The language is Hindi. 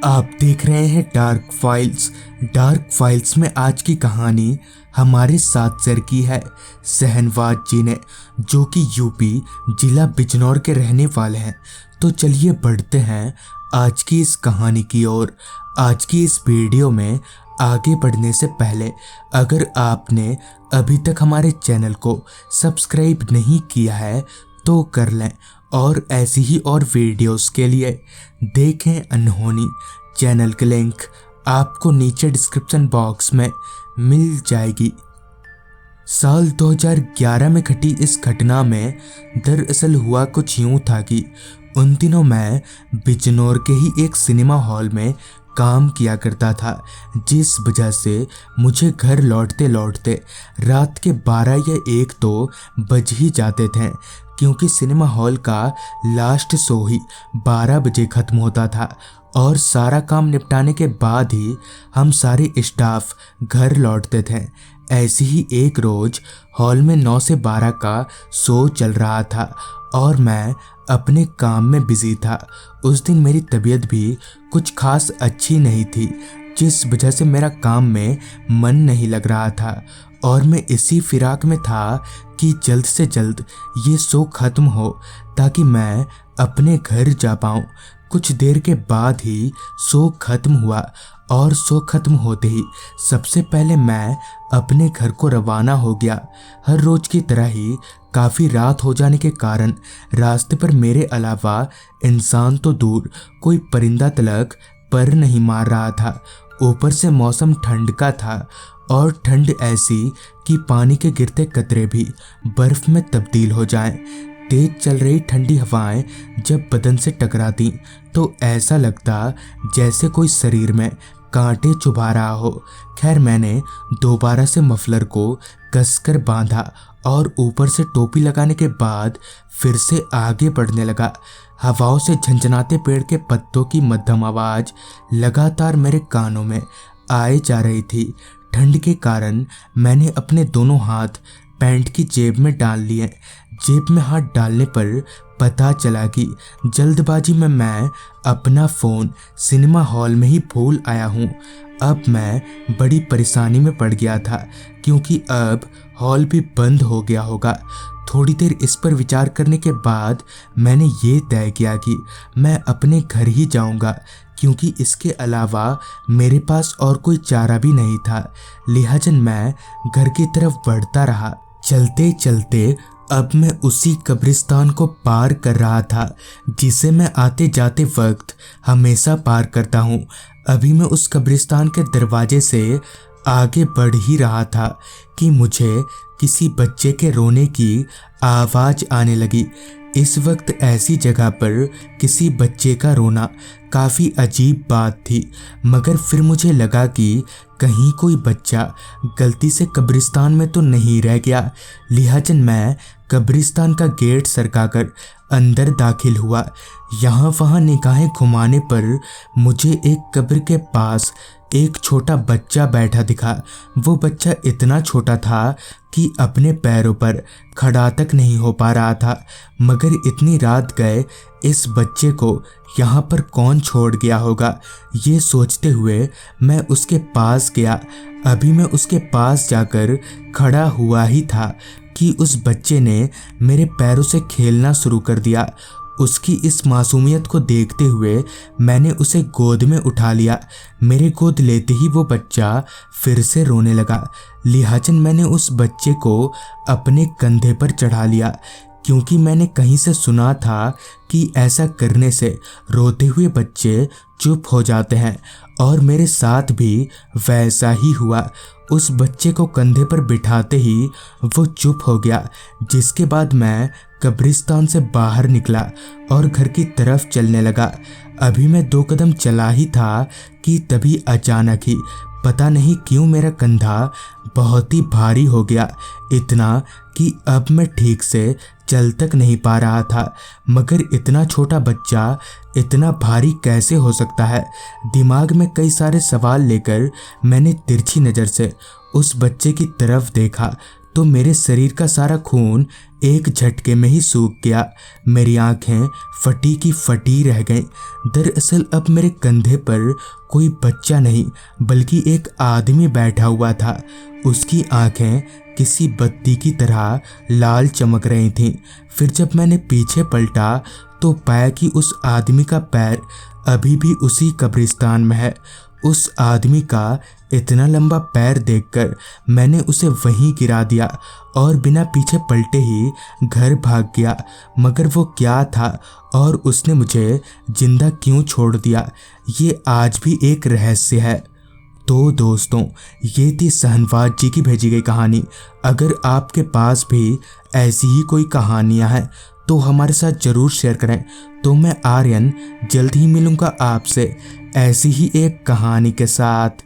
आप देख रहे हैं डार्क फाइल्स। डार्क फाइल्स में आज की कहानी हमारे साथ शेयर की है शहनवाज जी ने, जो कि यूपी जिला बिजनौर के रहने वाले हैं। तो चलिए बढ़ते हैं आज की इस कहानी की ओर। आज की इस वीडियो में आगे बढ़ने से पहले अगर आपने अभी तक हमारे चैनल को सब्सक्राइब नहीं किया है तो कर लें, और ऐसी ही और वीडियोस के लिए देखें अनहोनी चैनल की लिंक आपको नीचे डिस्क्रिप्शन बॉक्स में मिल जाएगी। साल 2011 में घटी इस घटना में दरअसल हुआ कुछ यूं था कि उन दिनों मैं बिजनौर के ही एक सिनेमा हॉल में काम किया करता था, जिस वजह से मुझे घर लौटते लौटते रात के 12 या 1 तो बज ही जाते थे, क्योंकि सिनेमा हॉल का लास्ट शो ही 12 बजे ख़त्म होता था और सारा काम निपटाने के बाद ही हम सारे स्टाफ घर लौटते थे। ऐसे ही एक रोज़ हॉल में 9 से 12 का शो चल रहा था और मैं अपने काम में बिजी था। उस दिन मेरी तबीयत भी कुछ खास अच्छी नहीं थी, जिस वजह से मेरा काम में मन नहीं लग रहा था और मैं इसी फिराक में था कि जल्द से जल्द ये शो ख़त्म हो ताकि मैं अपने घर जा पाऊँ। कुछ देर के बाद ही शो ख़त्म हुआ और शो ख़त्म होते ही सबसे पहले मैं अपने घर को रवाना हो गया। हर रोज़ की तरह ही काफ़ी रात हो जाने के कारण रास्ते पर मेरे अलावा इंसान तो दूर कोई परिंदा तलक पर नहीं मार रहा था। ऊपर से मौसम ठंड का था और ठंड ऐसी कि पानी के गिरते कतरे भी बर्फ़ में तब्दील हो जाएं। तेज चल रही ठंडी हवाएं जब बदन से टकराती तो ऐसा लगता जैसे कोई शरीर में कांटे चुभा रहा हो। खैर, मैंने दोबारा से मफलर को कसकर बांधा और ऊपर से टोपी लगाने के बाद फिर से आगे बढ़ने लगा। हवाओं से झंझनाते पेड़ के पत्तों की मध्यम आवाज़ लगातार मेरे कानों में आए जा रही थी। ठंड के कारण मैंने अपने दोनों हाथ पैंट की जेब में डाल लिए। जेब में हाथ डालने पर पता चला कि जल्दबाजी में मैं अपना फ़ोन सिनेमा हॉल में ही भूल आया हूँ। अब मैं बड़ी परेशानी में पड़ गया था, क्योंकि अब हॉल भी बंद हो गया होगा। थोड़ी देर इस पर विचार करने के बाद मैंने ये तय किया कि मैं अपने घर ही जाऊंगा, क्योंकि इसके अलावा मेरे पास और कोई चारा भी नहीं था। लिहाजन मैं घर की तरफ बढ़ता रहा। चलते चलते अब मैं उसी कब्रिस्तान को पार कर रहा था जिसे मैं आते जाते वक्त हमेशा पार करता हूँ। अभी मैं उस कब्रिस्तान के दरवाजे से आगे बढ़ ही रहा था कि मुझे किसी बच्चे के रोने की आवाज़ आने लगी। इस वक्त ऐसी जगह पर किसी बच्चे का रोना काफ़ी अजीब बात थी, मगर फिर मुझे लगा कि कहीं कोई बच्चा गलती से कब्रिस्तान में तो नहीं रह गया। लिहाजन मैं कब्रिस्तान का गेट सरकाकर अंदर दाखिल हुआ। यहाँ वहाँ निगाहें घुमाने पर मुझे एक कब्र के पास एक छोटा बच्चा बैठा दिखा। वो बच्चा इतना छोटा था कि अपने पैरों पर खड़ा तक नहीं हो पा रहा था, मगर इतनी रात गए इस बच्चे को यहाँ पर कौन छोड़ गया होगा, ये सोचते हुए मैं उसके पास गया। अभी मैं उसके पास जाकर खड़ा हुआ ही था कि उस बच्चे ने मेरे पैरों से खेलना शुरू कर दिया। उसकी इस मासूमियत को देखते हुए मैंने उसे गोद में उठा लिया। मेरे गोद लेते ही वो बच्चा फिर से रोने लगा। लिहाजन मैंने उस बच्चे को अपने कंधे पर चढ़ा लिया, क्योंकि मैंने कहीं से सुना था कि ऐसा करने से रोते हुए बच्चे चुप हो जाते हैं, और मेरे साथ भी वैसा ही हुआ। उस बच्चे को कंधे पर बिठाते ही वो चुप हो गया, जिसके बाद मैं कब्रिस्तान से बाहर निकला और घर की तरफ चलने लगा। अभी मैं 2 कदम चला ही था कि तभी अचानक ही पता नहीं क्यों मेरा कंधा बहुत ही भारी हो गया, इतना कि अब मैं ठीक से चल तक नहीं पा रहा था। मगर इतना छोटा बच्चा इतना भारी कैसे हो सकता है? दिमाग में कई सारे सवाल लेकर मैंने तिरछी नज़र से उस बच्चे की तरफ देखा तो मेरे शरीर का सारा खून एक झटके में ही सूख गया। मेरी आंखें फटी की फटी रह गईं। दरअसल अब मेरे कंधे पर कोई बच्चा नहीं बल्कि एक आदमी बैठा हुआ था। उसकी आंखें किसी बत्ती की तरह लाल चमक रही थीं। फिर जब मैंने पीछे पलटा तो पाया कि उस आदमी का पैर अभी भी उसी कब्रिस्तान में है। उस आदमी का इतना लंबा पैर देखकर मैंने उसे वहीं गिरा दिया और बिना पीछे पलटे ही घर भाग गया। मगर वो क्या था और उसने मुझे जिंदा क्यों छोड़ दिया, ये आज भी एक रहस्य है। तो दोस्तों, ये थी शहनवाज जी की भेजी गई कहानी। अगर आपके पास भी ऐसी ही कोई कहानियां हैं तो हमारे साथ ज़रूर शेयर करें। तो मैं आर्यन जल्द ही मिलूंगा आपसे ऐसी ही एक कहानी के साथ।